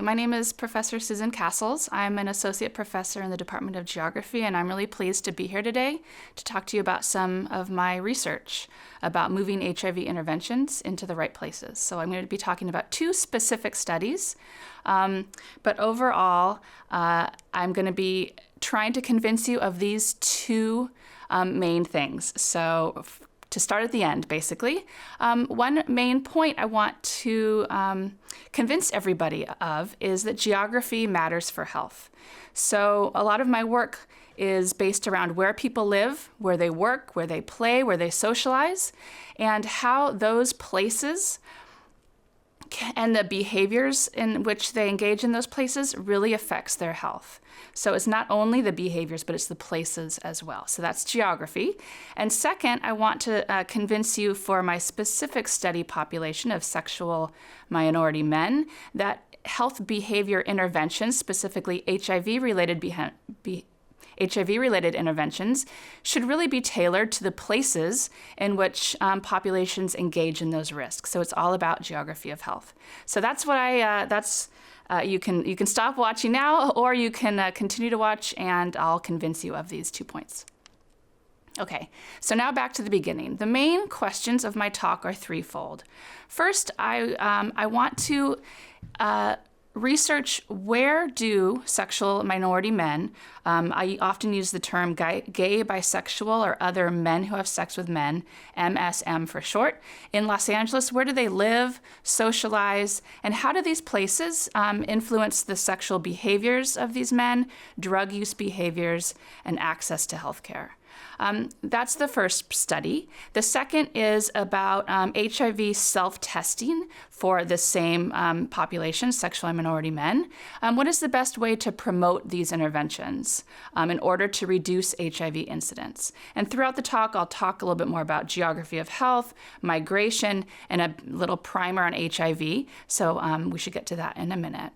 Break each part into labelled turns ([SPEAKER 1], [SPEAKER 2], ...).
[SPEAKER 1] Hi, my name is Professor Susan Cassels. I'm an associate professor in the Department of Geography, and I'm really pleased to be here today to talk to you about some of my research about moving HIV interventions into the right places. So I'm going to be talking about two specific studies, but overall, I'm going to be trying to convince you of these two main things. So to start at the end, basically. One main point I want to convince everybody of is that geography matters for health. So a lot of my work is based around where people live, where they work, where they play, where they socialize, and how those places and the behaviors in which they engage in those places really affects their health. So it's not only the behaviors, but it's the places as well. So that's geography. And second, I want to convince you for my specific study population of sexual minority men that health behavior interventions, specifically HIV-related interventions, should really be tailored to the places in which populations engage in those risks. So it's all about geography of health. So that's what you can stop watching now, or you can continue to watch, and I'll convince you of these 2 points. Okay, so now back to the beginning. The main questions of my talk are threefold. First, I want to research where do sexual minority men, I often use the term gay, bisexual, or other men who have sex with men, MSM for short, in Los Angeles, where do they live, socialize, and how do these places influence the sexual behaviors of these men, drug use behaviors, and access to healthcare? That's the first study. The second is about HIV self-testing for the same population, sexual minority men. What is the best way to promote these interventions in order to reduce HIV incidence? And throughout the talk, I'll talk a little bit more about geography of health, migration, and a little primer on HIV. So we should get to that in a minute.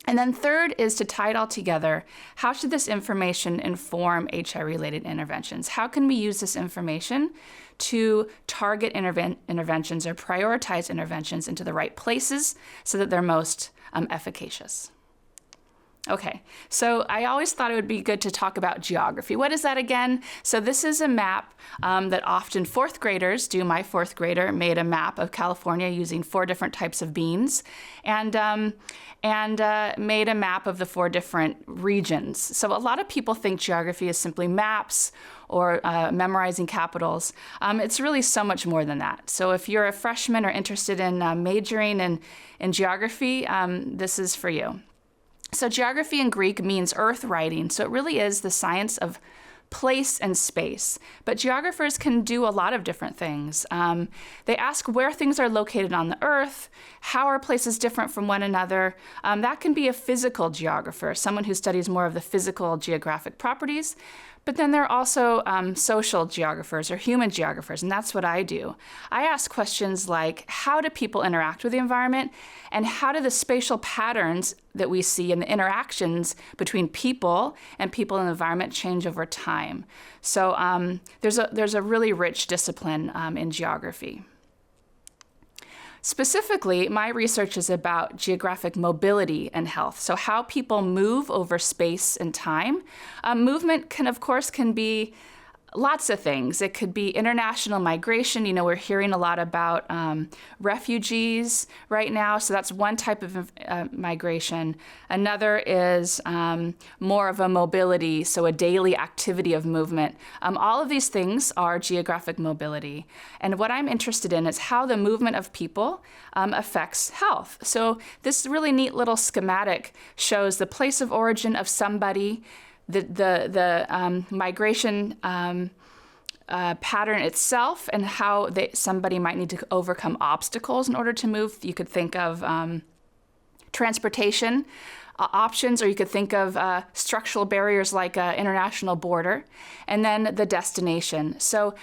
[SPEAKER 1] And then third is to tie it all together. How should this information inform HIV-related interventions? How can we use this information to target interventions or prioritize interventions into the right places so that they're most efficacious? Okay, so I always thought it would be good to talk about geography. What is that again? So this is a map that often fourth graders do. My fourth grader made a map of California using 4 different types of beans and made a map of the 4 different regions. So a lot of people think geography is simply maps or memorizing capitals. It's really so much more than that. So if you're a freshman or interested in majoring in geography, this is for you. So geography in Greek means earth writing, so it really is the science of place and space. But geographers can do a lot of different things. They ask where things are located on the earth, how are places different from one another. That can be a physical geographer, someone who studies more of the physical geographic properties. But then there are also social geographers or human geographers, and that's what I do. I ask questions like, how do people interact with the environment, and how do the spatial patterns that we see in the interactions between people and people in the environment change over time? So there's a really rich discipline in geography. Specifically, my research is about geographic mobility and health, so how people move over space and time. Movement can, of course, be lots of things. It could be international migration. You know, we're hearing a lot about refugees right now, so that's one type of migration. Another is more of a mobility, so a daily activity of movement. All of these things are geographic mobility. And what I'm interested in is how the movement of people affects health. So this really neat little schematic shows the place of origin of somebody, the migration pattern itself, and how somebody might need to overcome obstacles in order to move. You could think of transportation options, or you could think of structural barriers like an international border, and then the destination. So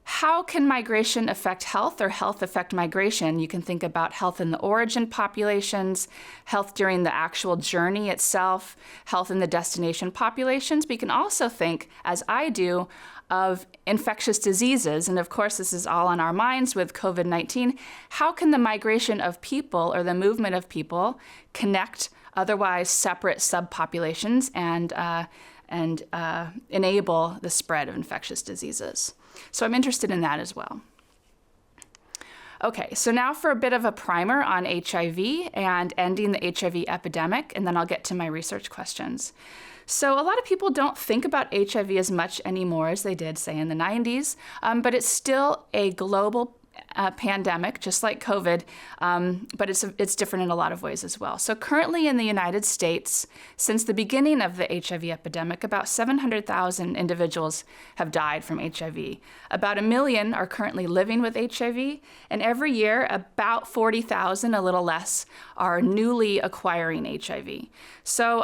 [SPEAKER 1] how can migration affect health, or health affect migration? You can think about health in the origin populations, health during the actual journey itself, health in the destination populations. But you can also think, as I do, of infectious diseases, and of course this is all on our minds with COVID-19, how can the migration of people or the movement of people connect otherwise separate subpopulations and enable the spread of infectious diseases? So I'm interested in that as well. Okay, so now for a bit of a primer on HIV and ending the HIV epidemic, and then I'll get to my research questions. So a lot of people don't think about HIV as much anymore as they did, say, in the 90s, but it's still a global pandemic, just like COVID, but it's different in a lot of ways as well. So currently in the United States, since the beginning of the HIV epidemic, about 700,000 individuals have died from HIV. About 1 million are currently living with HIV, and every year about 40,000, a little less, are newly acquiring HIV. So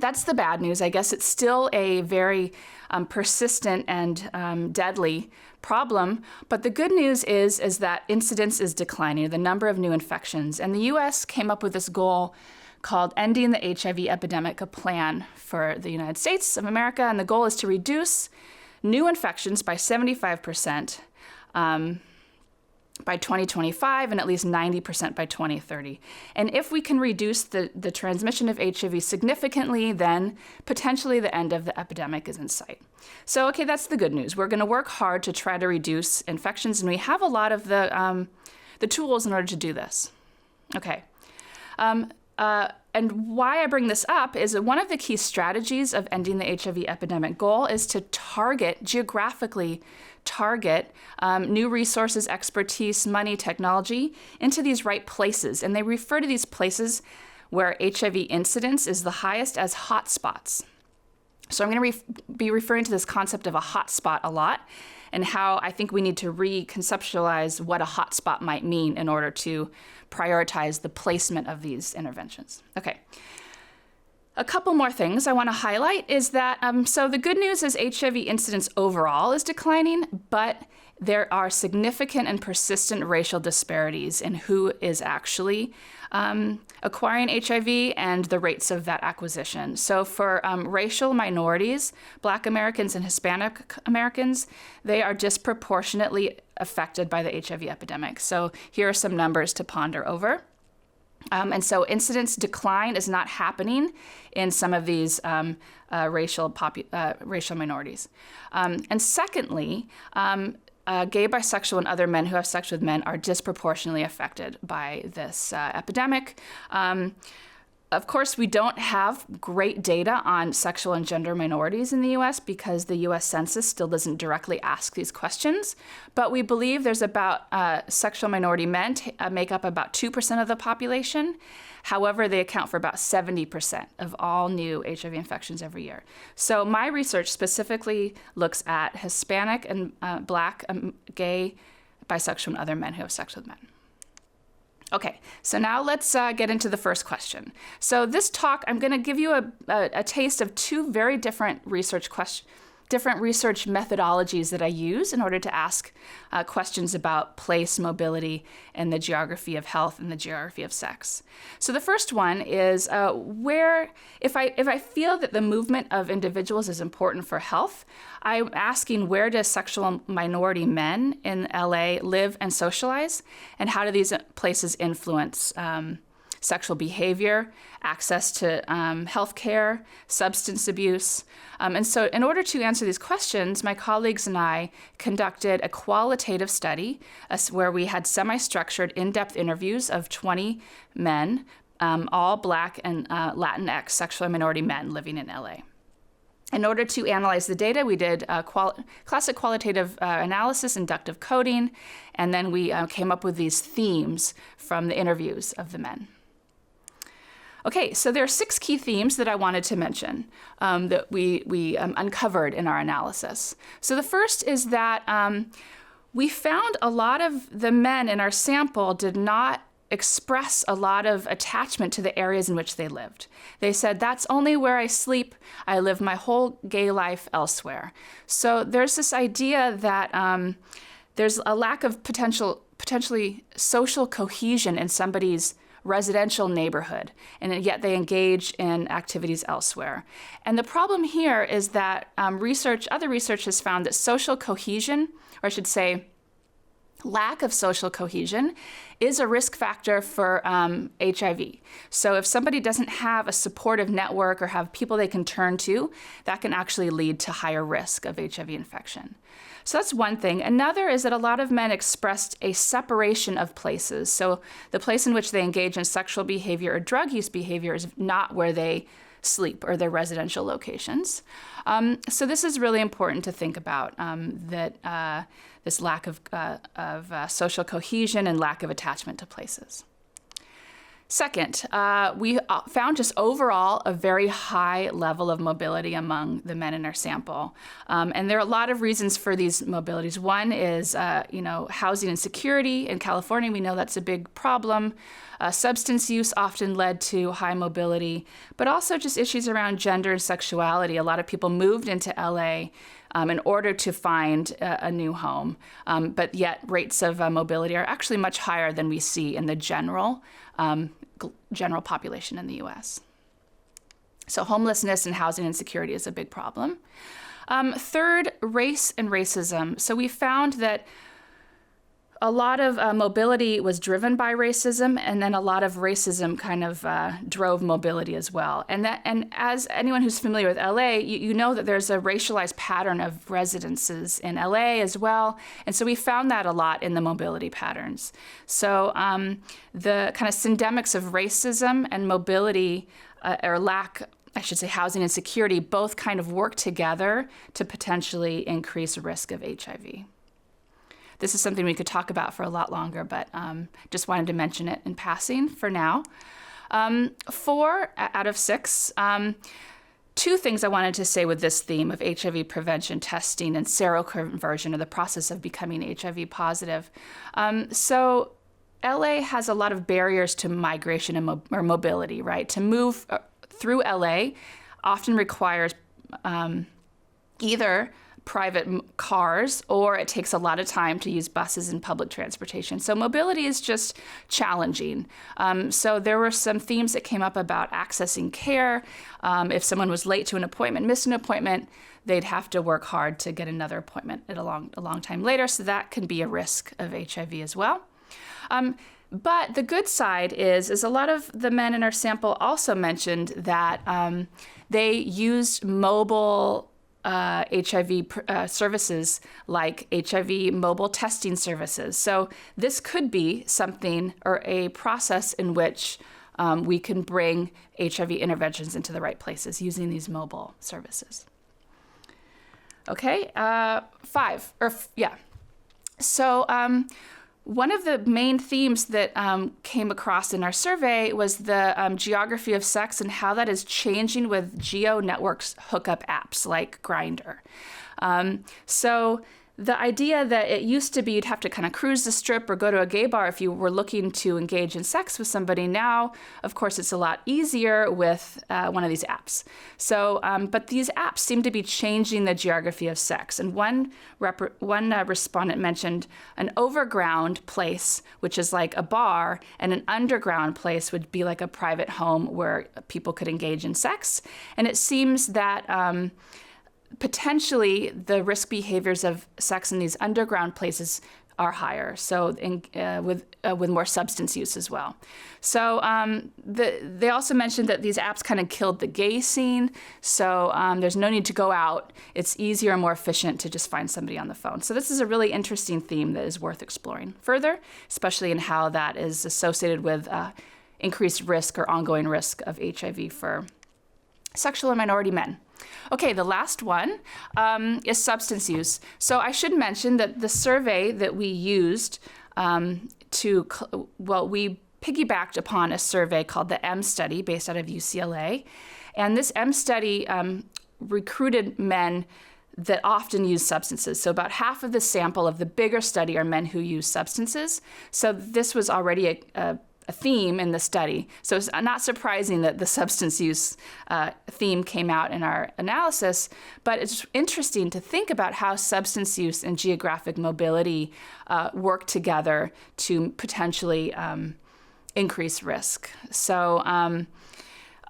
[SPEAKER 1] that's the bad news. I guess it's still a very persistent and deadly problem. But the good news is that incidence is declining, the number of new infections. And the U.S. came up with this goal called Ending the HIV Epidemic, a plan for the United States of America. And the goal is to reduce new infections by 75%. By 2025 and at least 90% by 2030. And if we can reduce the transmission of HIV significantly, then potentially the end of the epidemic is in sight. So, okay, that's the good news. We're going to work hard to try to reduce infections, and we have a lot of the tools in order to do this. Okay. And why I bring this up is that one of the key strategies of ending the HIV epidemic goal is to geographically target new resources, expertise, money, technology into these right places. And they refer to these places where HIV incidence is the highest as hotspots. So I'm going to be referring to this concept of a hotspot a lot, and how I think we need to reconceptualize what a hotspot might mean in order to prioritize the placement of these interventions. Okay. A couple more things I want to highlight is that, so the good news is HIV incidence overall is declining, but there are significant and persistent racial disparities in who is actually acquiring HIV and the rates of that acquisition. So for racial minorities, Black Americans and Hispanic Americans, they are disproportionately affected by the HIV epidemic. So here are some numbers to ponder over. And so incidence decline is not happening in some of these racial minorities. And secondly, gay, bisexual, and other men who have sex with men are disproportionately affected by this epidemic. Of course, we don't have great data on sexual and gender minorities in the U.S. because the U.S. Census still doesn't directly ask these questions. But we believe there's about sexual minority men make up about 2% of the population. However, they account for about 70% of all new HIV infections every year. So my research specifically looks at Hispanic and Black, gay, bisexual, and other men who have sex with men. Okay, so now let's get into the first question. So this talk, I'm going to give you a taste of two very different research methodologies that I use in order to ask questions about place, mobility, and the geography of health and the geography of sex. So the first one is if I feel that the movement of individuals is important for health, I'm asking where do sexual minority men in LA live and socialize, and how do these places influence sexual behavior, access to health care, substance abuse. And so in order to answer these questions, my colleagues and I conducted a qualitative study where we had semi-structured in-depth interviews of 20 men, all Black and Latinx sexual minority men living in LA. In order to analyze the data, we did classic qualitative analysis, inductive coding, and then we came up with these themes from the interviews of the men. Okay, so there are 6 key themes that I wanted to mention that we uncovered in our analysis. So the first is that we found a lot of the men in our sample did not express a lot of attachment to the areas in which they lived. They said, that's only where I sleep. I live my whole gay life elsewhere. So there's this idea that there's a lack of potentially social cohesion in somebody's residential neighborhood, and yet they engage in activities elsewhere. And the problem here is that other research has found that social cohesion, or I should say, lack of social cohesion, is a risk factor for HIV. So if somebody doesn't have a supportive network or have people they can turn to, that can actually lead to higher risk of HIV infection. So that's one thing. Another is that a lot of men expressed a separation of places. So the place in which they engage in sexual behavior or drug use behavior is not where they sleep or their residential locations. So this is really important to think about, that this lack of social cohesion and lack of attachment to places. Second, we found just overall a very high level of mobility among the men in our sample. And there are a lot of reasons for these mobilities. One is, housing insecurity. In California, we know that's a big problem. Substance use often led to high mobility, but also just issues around gender and sexuality. A lot of people moved into LA in order to find a new home, but yet rates of mobility are actually much higher than we see in the general population in the U.S. So homelessness and housing insecurity is a big problem. Third, race and racism. So we found that a lot of mobility was driven by racism, and then a lot of racism kind of drove mobility as well. And as anyone who's familiar with LA, you know that there's a racialized pattern of residences in LA as well. And so we found that a lot in the mobility patterns. So the kind of syndemics of racism and mobility, or lack, I should say, housing insecurity, both kind of work together to potentially increase risk of HIV. This is something we could talk about for a lot longer, but just wanted to mention it in passing for now. 4 out of 6. 2 things I wanted to say with this theme of HIV prevention, testing, and seroconversion, or the process of becoming HIV positive. So LA has a lot of barriers to migration and or mobility, right? To move through LA often requires either private cars, or it takes a lot of time to use buses and public transportation. So mobility is just challenging. So there were some themes that came up about accessing care. If someone was late to an appointment, missed an appointment, they'd have to work hard to get another appointment at a long time later. So that can be a risk of HIV as well. But the good side is a lot of the men in our sample also mentioned that they used mobile HIV services like HIV mobile testing services. So this could be something or a process in which we can bring HIV interventions into the right places using these mobile services. Okay, 5. So one of the main themes that came across in our survey was the geography of sex and how that is changing with geo-networks hookup apps like Grindr. So the idea that it used to be you'd have to kind of cruise the strip or go to a gay bar if you were looking to engage in sex with somebody. Now, of course, it's a lot easier with one of these apps. So, but these apps seem to be changing the geography of sex. And one respondent mentioned an overground place, which is like a bar, and an underground place would be like a private home where people could engage in sex. And it seems that potentially the risk behaviors of sex in these underground places are higher, so with more substance use as well. So they also mentioned that these apps kind of killed the gay scene, so there's no need to go out. It's easier and more efficient to just find somebody on the phone. So this is a really interesting theme that is worth exploring further, especially in how that is associated with increased risk or ongoing risk of HIV for sexual and minority men. Okay, the last one is substance use. So I should mention that the survey that we used we piggybacked upon a survey called the M study based out of UCLA. And this M study recruited men that often use substances. So about half of the sample of the bigger study are men who use substances. So this was already a theme in the study. So it's not surprising that the substance use theme came out in our analysis, but it's interesting to think about how substance use and geographic mobility work together to potentially increased risk. So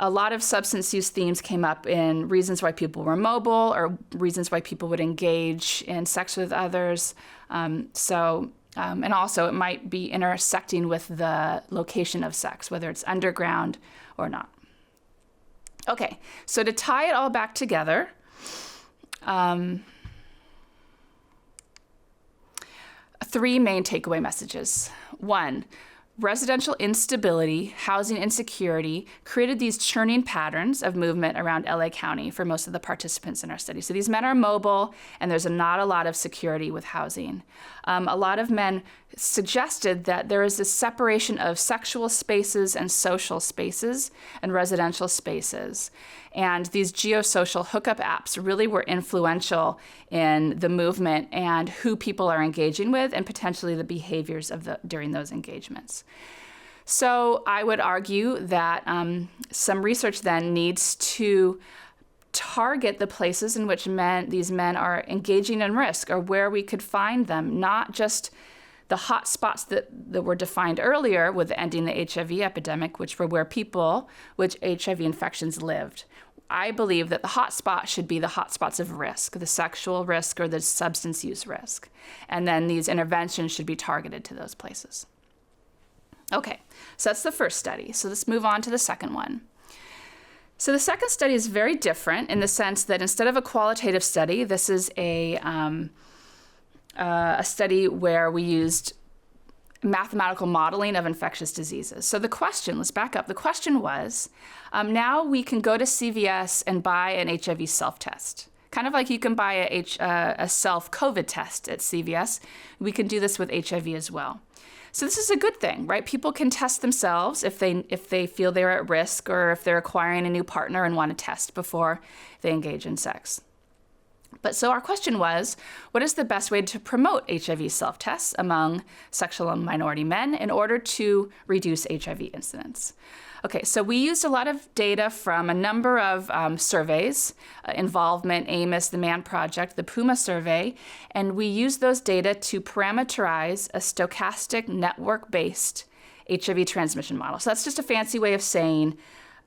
[SPEAKER 1] a lot of substance use themes came up in reasons why people were mobile or reasons why people would engage in sex with others. And also it might be intersecting with the location of sex, whether it's underground or not. Okay, so to tie it all back together, 3 main takeaway messages. 1, residential instability, housing insecurity created these churning patterns of movement around LA County for most of the participants in our study. So these men are mobile, and there's not a lot of security with housing. A lot of men suggested that there is this separation of sexual spaces and social spaces and residential spaces. And these geosocial hookup apps really were influential in the movement and who people are engaging with and potentially the behaviors during those engagements. So I would argue that some research then needs to target the places in which these men are engaging in risk, or where we could find them, not just the hot spots that were defined earlier with ending the HIV epidemic, which were where people with HIV infections lived. I believe that the hot spot should be the hot spots of risk, the sexual risk or the substance use risk. And then these interventions should be targeted to those places. Okay, so that's the first study. So let's move on to the second one. So the second study is very different in the sense that instead of a qualitative study, this is a study where we used mathematical modeling of infectious diseases. So the question, let's back up. The question was, now we can go to CVS and buy an HIV self-test. Kind of like you can buy a self-COVID test at CVS. We can do this with HIV as well. So this is a good thing, right? People can test themselves if they feel they're at risk, or if they're acquiring a new partner and want to test before they engage in sex. But so our question was, what is the best way to promote HIV self-tests among sexual and minority men in order to reduce HIV incidence? Okay, so we used a lot of data from a number of surveys, Involvement, AMOS, the MAN Project, the PUMA survey, and we used those data to parameterize a stochastic network-based HIV transmission model. So that's just a fancy way of saying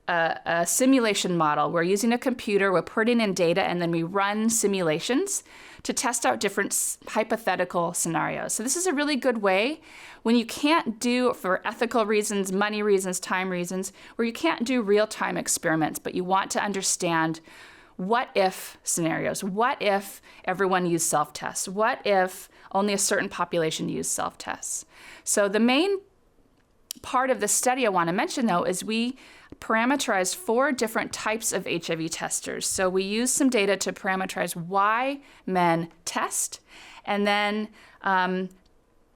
[SPEAKER 1] a simulation model. We're using a computer, we're putting in data, and then we run simulations to test out different hypothetical scenarios. So this is a really good way when you can't do, for ethical reasons, money reasons, time reasons, where you can't do real-time experiments, but you want to understand what if scenarios. What if everyone used self-tests? What if only a certain population used self-tests? So the main part of the study I want to mention, though, is we parameterized 4 different types of HIV testers. So we used some data to parameterize why men test, and then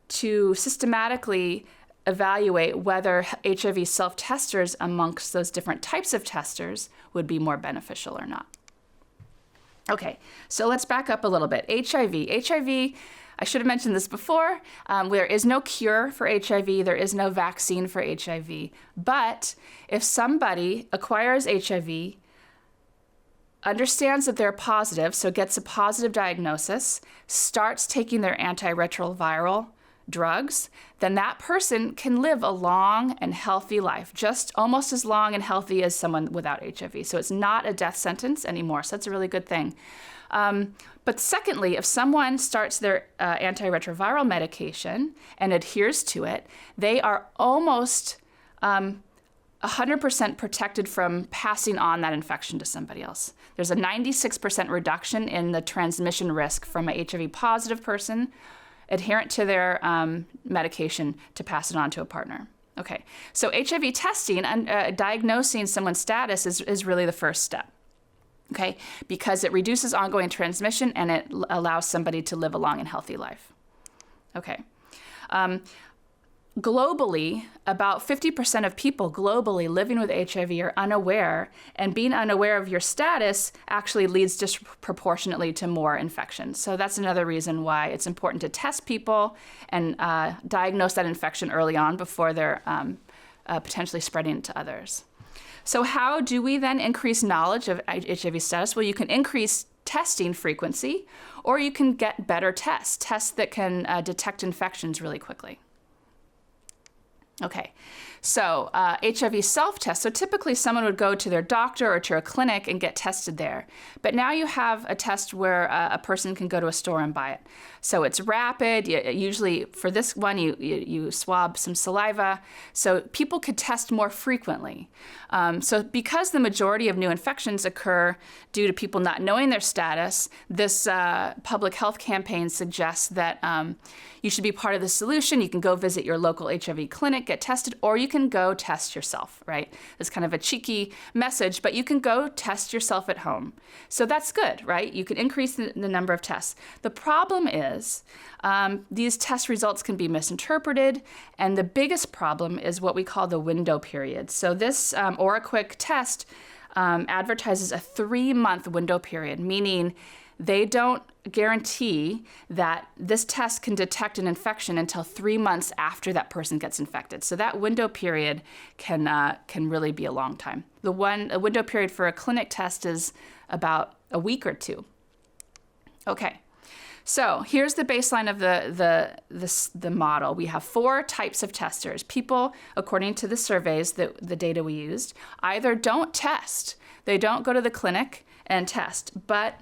[SPEAKER 1] to systematically evaluate whether HIV self-testers amongst those different types of testers would be more beneficial or not. Okay, so let's back up a little bit. HIV, I should have mentioned this before. There is no cure for HIV. There is no vaccine for HIV. But if somebody acquires HIV, understands that they're positive, so gets a positive diagnosis, starts taking their antiretroviral drugs, then that person can live a long and healthy life, just almost as long and healthy as someone without HIV. So it's not a death sentence anymore. So that's a really good thing. But secondly, if someone starts their antiretroviral medication and adheres to it, they are almost 100% protected from passing on that infection to somebody else. There's a 96% reduction in the transmission risk from a HIV positive person adherent to their medication to pass it on to a partner. Okay, so HIV testing and diagnosing someone's status is really the first step. Okay, because it reduces ongoing transmission and it allows somebody to live a long and healthy life. Okay. Globally, about 50% of people globally living with HIV are unaware, and being unaware of your status actually leads disproportionately to more infections. So that's another reason why it's important to test people and diagnose that infection early on before they're potentially spreading it to others. So how do we then increase knowledge of HIV status? Well, you can increase testing frequency, or you can get better tests that can detect infections really quickly. Okay, so HIV self-test. So typically someone would go to their doctor or to a clinic and get tested there. But now you have a test where a person can go to a store and buy it. So it's rapid. Usually for this one, you swab some saliva. So people could test more frequently. So because the majority of new infections occur due to people not knowing their status, this public health campaign suggests that you should be part of the solution. You can go visit your local HIV clinic, get tested, or you can go test yourself, right? It's kind of a cheeky message, but you can go test yourself at home. So that's good, right? You can increase the number of tests. The problem is these test results can be misinterpreted, and the biggest problem is what we call the window period. So this OraQuick test advertises a 3-month window period, meaning they don't guarantee that this test can detect an infection until 3 months after that person gets infected. So that window period can really be a long time. A window period for a clinic test is about a week or 2. Okay, so here's the baseline of the model. We have 4 types of testers. People, according to the surveys, the data we used, either don't test, they don't go to the clinic and test, but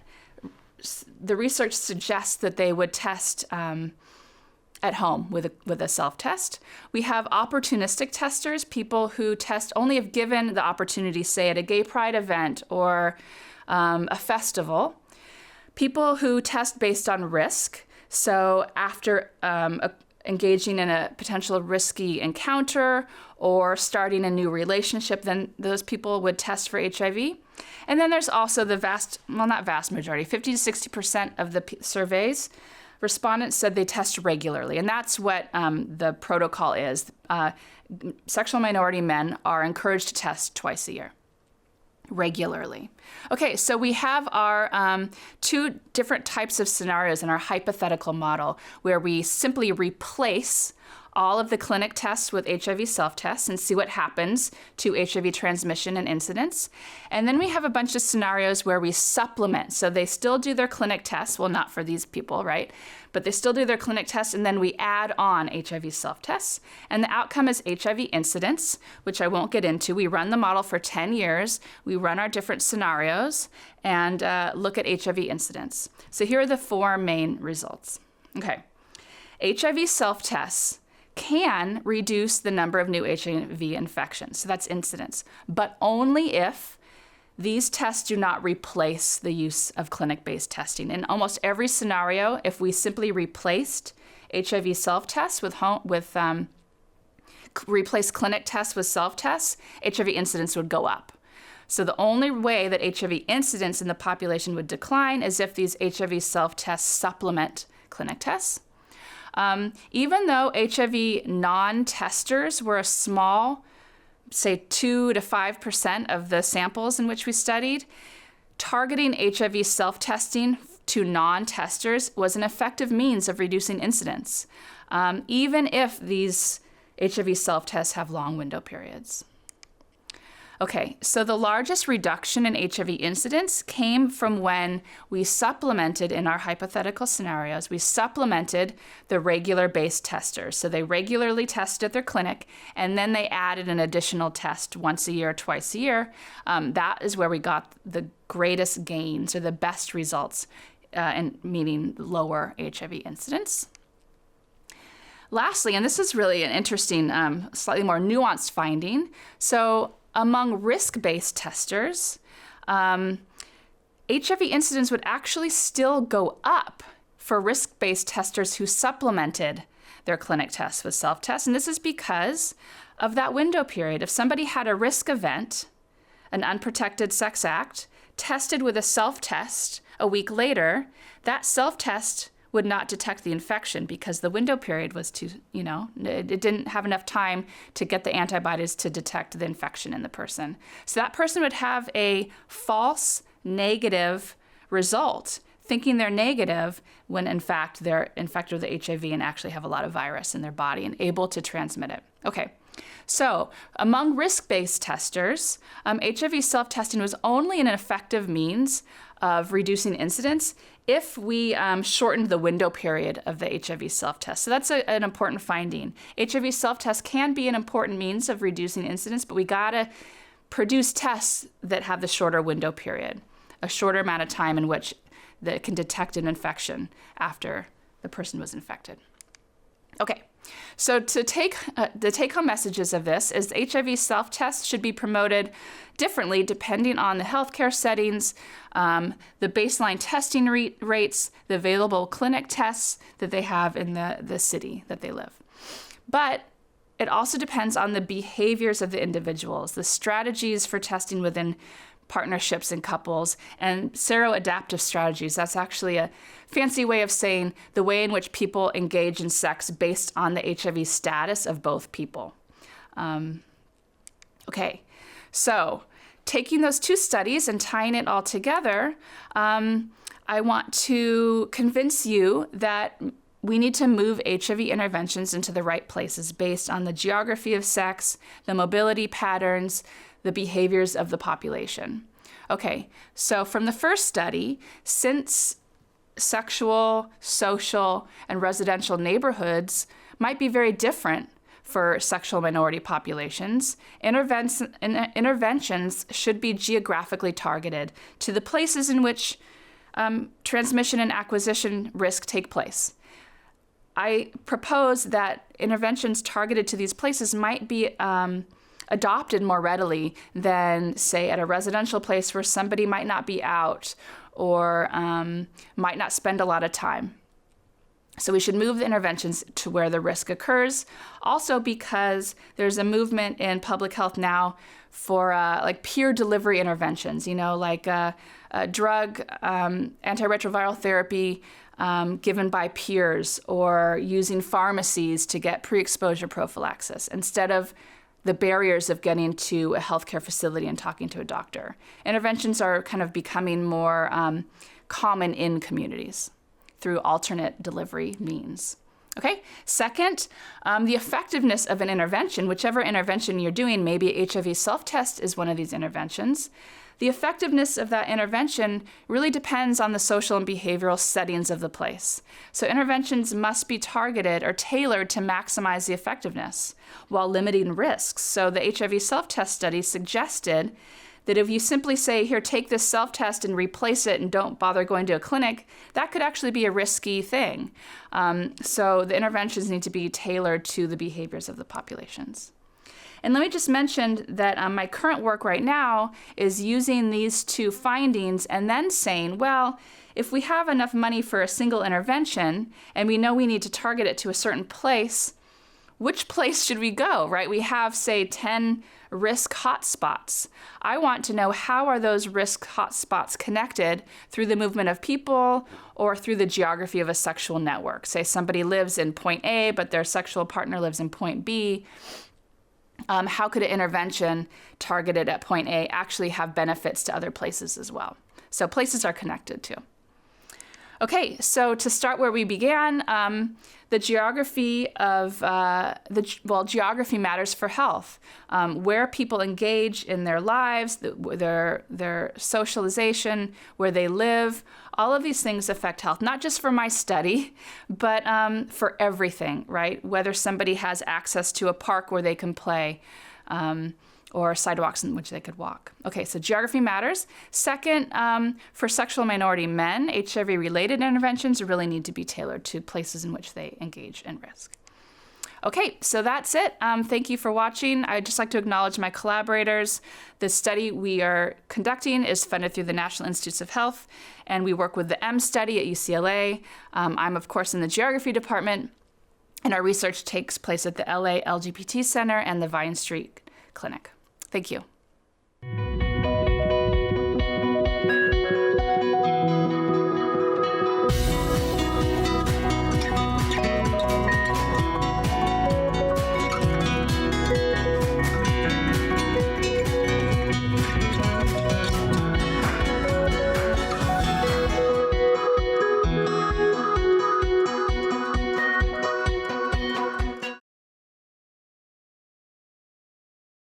[SPEAKER 1] the research suggests that they would test at home with a self-test. We have opportunistic testers, people who test only if given the opportunity, say at a gay pride event or a festival. People who test based on risk. So after engaging in a potential risky encounter or starting a new relationship, then those people would test for HIV. And then there's also the not vast majority, 50 to 60% of the surveys, respondents said they test regularly. And that's what the protocol is. Sexual minority men are encouraged to test twice a year, regularly. Okay, so we have our 2 different types of scenarios in our hypothetical model where we simply replace all of the clinic tests with HIV self-tests and see what happens to HIV transmission and incidence. And then we have a bunch of scenarios where we supplement. So they still do their clinic tests, well, not for these people, right? But they still do their clinic tests, and then we add on HIV self-tests. And the outcome is HIV incidence, which I won't get into. We run the model for 10 years. We run our different scenarios and look at HIV incidence. So here are the 4 main results. Okay, HIV self-tests can reduce the number of new HIV infections. So that's incidence, but only if these tests do not replace the use of clinic-based testing. In almost every scenario, if we simply replaced HIV self-tests replace clinic tests with self-tests, HIV incidence would go up. So the only way that HIV incidence in the population would decline is if these HIV self-tests supplement clinic tests. Even though HIV non-testers were a small, say 2 to 5% of the samples in which we studied, targeting HIV self-testing to non-testers was an effective means of reducing incidence, even if these HIV self-tests have long window periods. Okay, so the largest reduction in HIV incidence came from when we supplemented in our hypothetical scenarios, we supplemented the regular-based testers. So they regularly tested at their clinic, and then they added an additional test once a year, twice a year. That is where we got the greatest gains or the best results, meaning lower HIV incidence. Lastly, and this is really an interesting, slightly more nuanced finding. So among risk-based testers, HIV incidence would actually still go up for risk-based testers who supplemented their clinic tests with self-tests. And this is because of that window period. If somebody had a risk event, an unprotected sex act, tested with a self-test a week later, that self-test would not detect the infection because the window period was too, it didn't have enough time to get the antibodies to detect the infection in the person. So that person would have a false negative result, thinking they're negative when in fact they're infected with HIV and actually have a lot of virus in their body and able to transmit it. Okay. So among risk-based testers, HIV self-testing was only an effective means of reducing incidence if we shortened the window period of the HIV self-test. So that's an important finding. HIV self-test can be an important means of reducing incidence, but we gotta produce tests that have the shorter window period, a shorter amount of time in which that can detect an infection after the person was infected. Okay, so the take-home messages of this is the HIV self-test should be promoted differently depending on the healthcare settings, the baseline testing rates, the available clinic tests that they have in the city that they live. But it also depends on the behaviors of the individuals, the strategies for testing within partnerships and couples, and seroadaptive strategies. That's actually a fancy way of saying the way in which people engage in sex based on the HIV status of both people. Okay, so taking those two studies and tying it all together, I want to convince you that we need to move HIV interventions into the right places based on the geography of sex, the mobility patterns, the behaviors of the population. Okay, so from the first study, since sexual, social, and residential neighborhoods might be very different for sexual minority populations, interventions should be geographically targeted to the places in which transmission and acquisition risk take place. I propose that interventions targeted to these places might be adopted more readily than, say, at a residential place where somebody might not be out or might not spend a lot of time. So we should move the interventions to where the risk occurs. Also because there's a movement in public health now for like peer delivery interventions, like drug antiretroviral therapy given by peers, or using pharmacies to get pre-exposure prophylaxis instead of the barriers of getting to a healthcare facility and talking to a doctor. Interventions are kind of becoming more common in communities through alternate delivery means. Okay, second, the effectiveness of an intervention, whichever intervention you're doing, maybe HIV self-test is one of these interventions. The effectiveness of that intervention really depends on the social and behavioral settings of the place. So interventions must be targeted or tailored to maximize the effectiveness while limiting risks. So the HIV self-test study suggested that if you simply say, here, take this self-test and replace it and don't bother going to a clinic, that could actually be a risky thing. So the interventions need to be tailored to the behaviors of the populations. And let me just mention that my current work right now is using these two findings and then saying, well, if we have enough money for a single intervention and we know we need to target it to a certain place, which place should we go, right? We have, say, 10 risk hotspots. I want to know, how are those risk hotspots connected through the movement of people or through the geography of a sexual network? Say somebody lives in point A, but their sexual partner lives in point B. How could an intervention targeted at point A actually have benefits to other places as well? So places are connected too. Okay, so to start where we began, the geography of, geography matters for health. Where people engage in their lives, their socialization, where they live, all of these things affect health, not just for my study, but for everything, right? Whether somebody has access to a park where they can play, or sidewalks in which they could walk. Okay, so geography matters. Second, for sexual minority men, HIV-related interventions really need to be tailored to places in which they engage in risk. Okay, so that's it. Thank you for watching. I'd just like to acknowledge my collaborators. The study we are conducting is funded through the National Institutes of Health, and we work with the M study at UCLA. I'm, of course, in the geography department, and our research takes place at the LA LGBT Center and the Vine Street Clinic. Thank you.